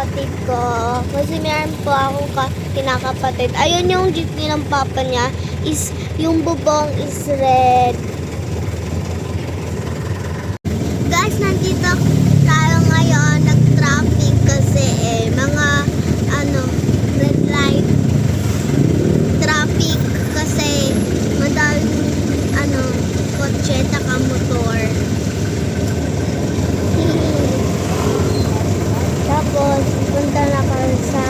kapatid ko. Kasi meron po akong kinakapatid. Ayun yung jeepney ng papa niya. Yung bubong is red. Guys, nandito tayo ngayon. Nag-traffic kasi mga red light. Traffic kasi madaling kotse taka motor. Tapos, punta na kami sa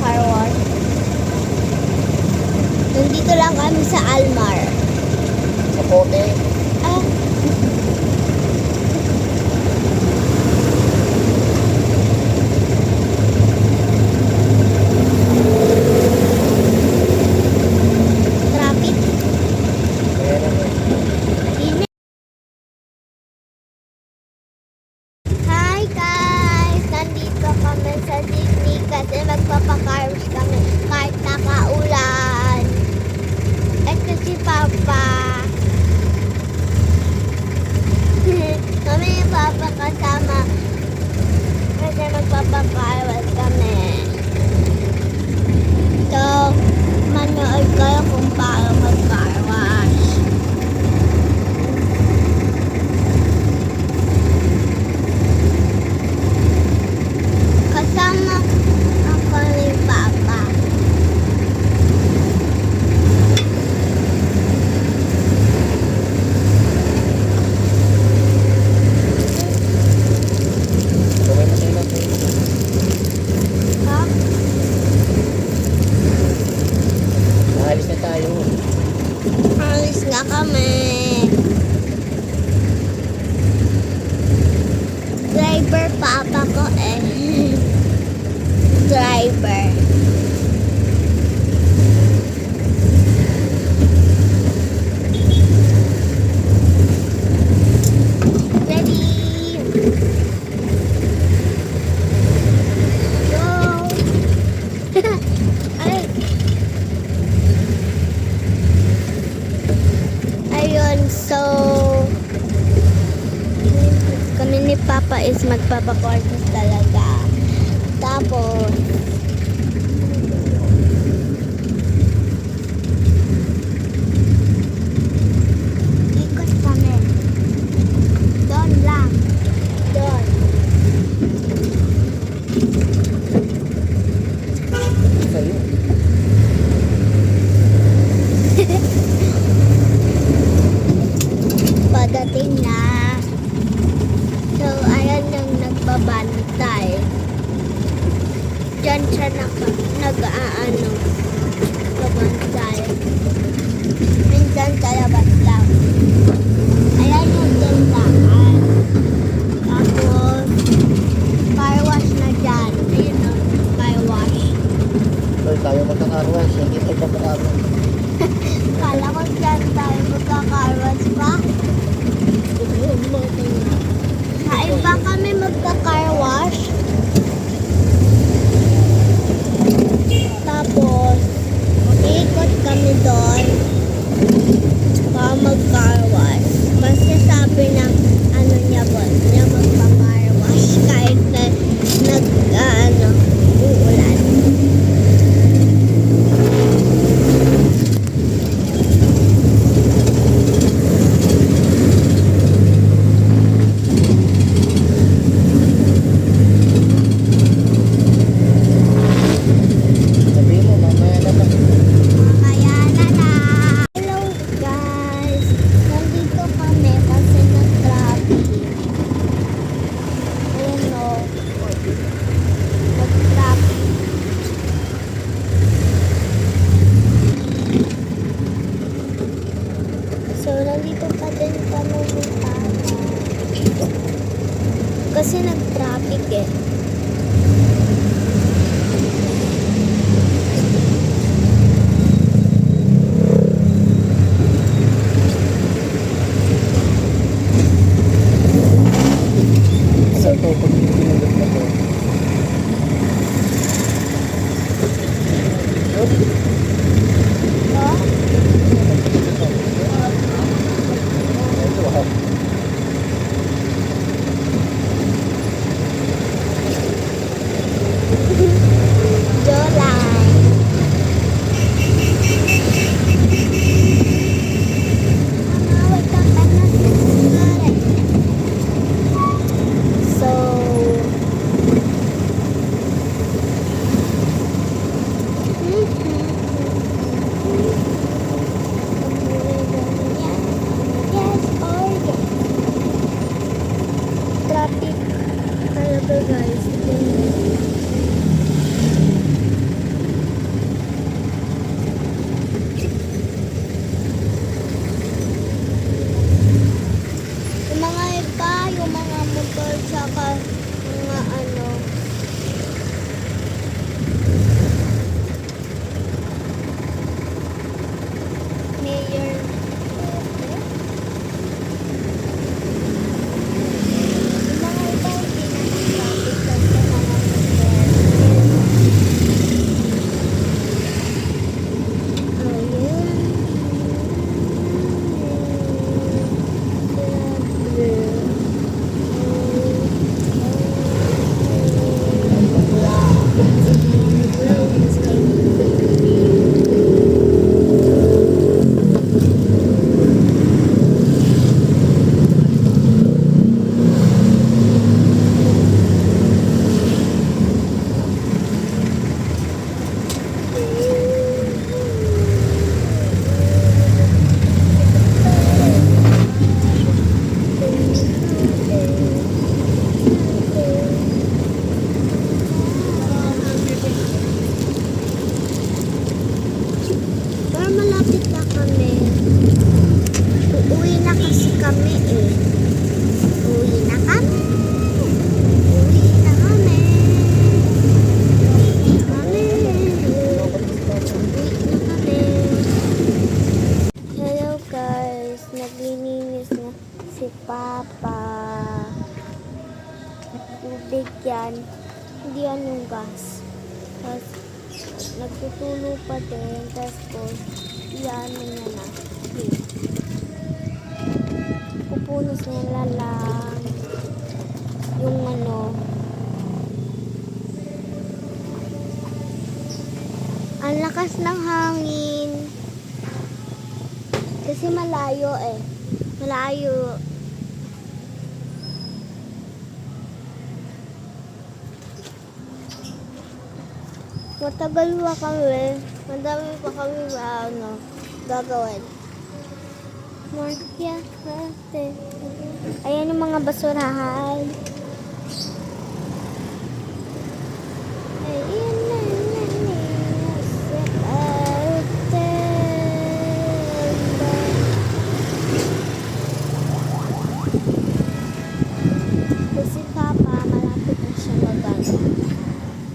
car wash. Nandito lang kami sa Almar. Sa Pote. Traffic. Hi guys! Nandito kami sa Disney kasi magpapakaros kami kahit nakaulan. Ito si Papa. Kami ni Papa kasama kasi magpapakaros kami. So, manood kayo kung paano mag-car wash. Kasama ako ni Papa. Gawin mo sila. Ha? Naalis na tayo. Alis na kami. Driver Papa ko Driver. Ready? Go! Ay. Ayun, so kami ni Papa is magpapakortes talaga. Tapos ikot kami. Doon lang. Doon. Sa'yo. Padating na. So, ayan yung nagbabantay. Diyan siya nagbabantay. Minsan sa labas lang. Ayan yung tindahan. Tapos, car wash na dyan. Ayun o, car wash. Sir, tayo magkakarwas. Hindi tayo magkakarwas. Kala ko dyan tayo magka-car wash pa. Sa iba kami magka-car wash. Tapos, ikot kami doon para mag-car wash. Basta sabi ng niya magpa-car wash kahit na uulan. Sabihin mo, mamaya na ba? Kaya na. Hello guys! Nandito kami kasi nag-traffic. Ayun o. Nag-traffic. So, nandito pa din kami ni Papa. Kasi nag-traffic Saan to? Pag pinulot na to. No? Ito ha. yan yung gas. Tapos, nagtutulo pa din. Tapos, yan niya na. Okay. Pupunos nila lang yung ano. Ang lakas ng hangin. Kasi malayo eh. Malayo. Matagal pa kami. Madami pa kami gagawin. Markia, ayan yung mga basurahan. Ayan na. Kasi Papa, malapit na siya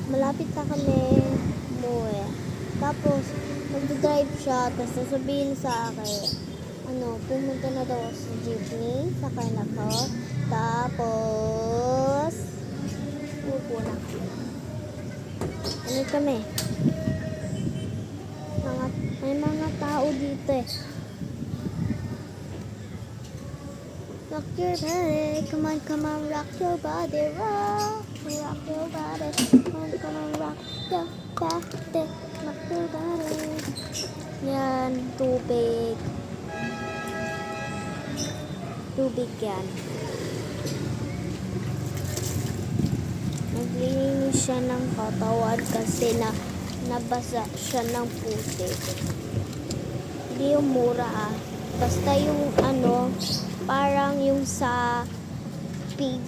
malapit na kami umuwi. Tapos, mag-drive siya, tapos sasabihin sa akin, pumunta na daw ako sa jeepney, sakay na ko. Tapos, upo na kami. Kami? May mga tao dito eh. Rock your body, come on, rock your body, rock your body, come on, rock your body, rock your body. Yan, tubig. Tubig yan. Naglinis siya ng katawan kasi nabasa siya ng putik. Hindi yung mura Basta yung parang yung sa pig,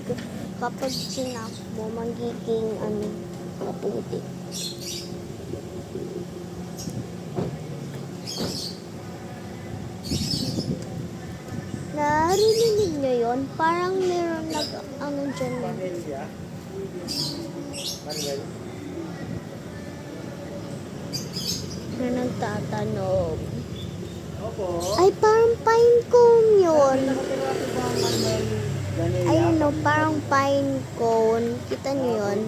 kapag sinak mo, magiging maputik. Narinig nyo yun? Parang meron dyan. Na nagtatanog. Ay, parang pine cone yun. Ayun parang pine cone. Kita nyo yun?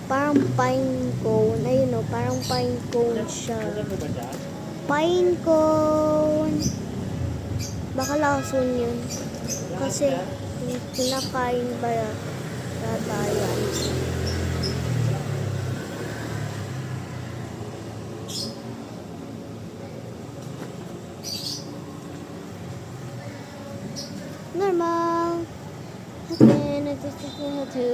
Parang pine cone. Ayun parang pine cone siya. Pine cone. Baka lason yun. Kasi, kinakain ba yata yan? Normal. Again, I just had to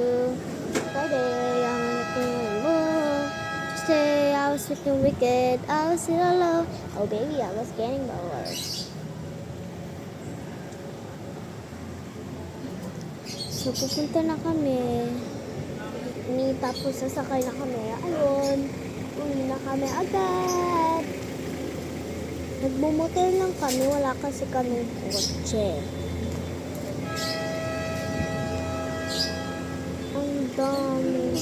Friday, I'm looking more. Tuesday, I was looking wicked. I was still alone. Oh baby, I was getting bored. So, pupunta na kami. Tapos sasakay na kami. Ayun. Uwi na kami agad. Nagmumotor lang kami. Wala kasi kaming kotse. Ang dami.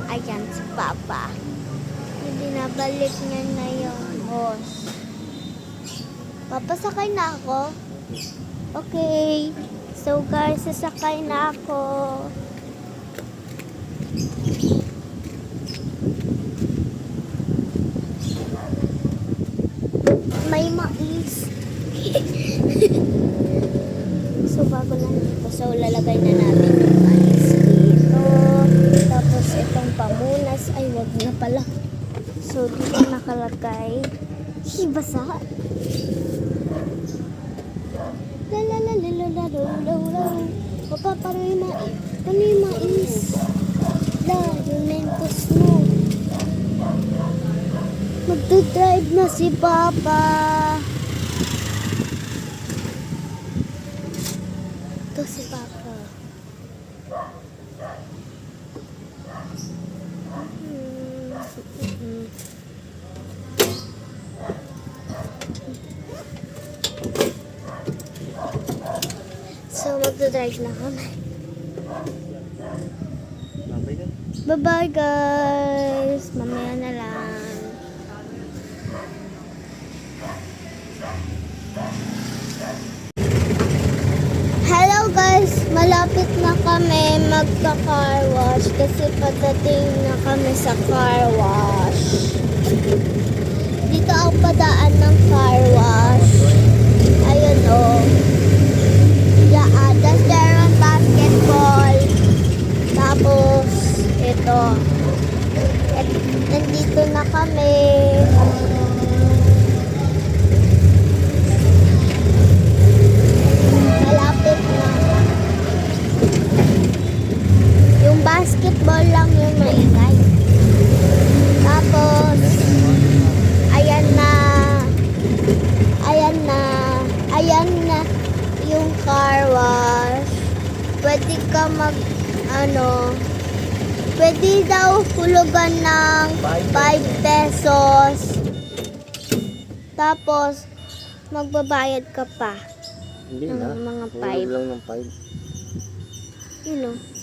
Ayan si Papa. Binabalik niya na yung hose. Papa, sakay na ako? Okay. So guys, sasakay na ako. May mais. So bago lang dito. So lalagay na natin yung mais dito. Tapos itong pamunas. Ay, wag na pala. So dito nakalagay. Basa. Papa, parang yung mais. Ano yung mais? Yung mentos mo. Magdadrive na si Papa. Ito si Papa. magdadrive na kami. Babay ka. Bye-bye guys. Mamaya na lang. Hello guys. Malapit na kami magka-car wash kasi padating na kami sa car wash. Dito ang padaan ng car wash. Ayun oh. Yan. Tapos meron basketball. Tapos ito. Nandito na kami. Malapit na. Yung basketball lang yung maingay. Tapos ayan na. Ayan na. Ayan na yung car wash. Pwede ka pwede daw hulugan ng 5 pesos. Tapos, magbabayad ka pa Hindi ng na. mga Hulog 5. lang ng 5. You know.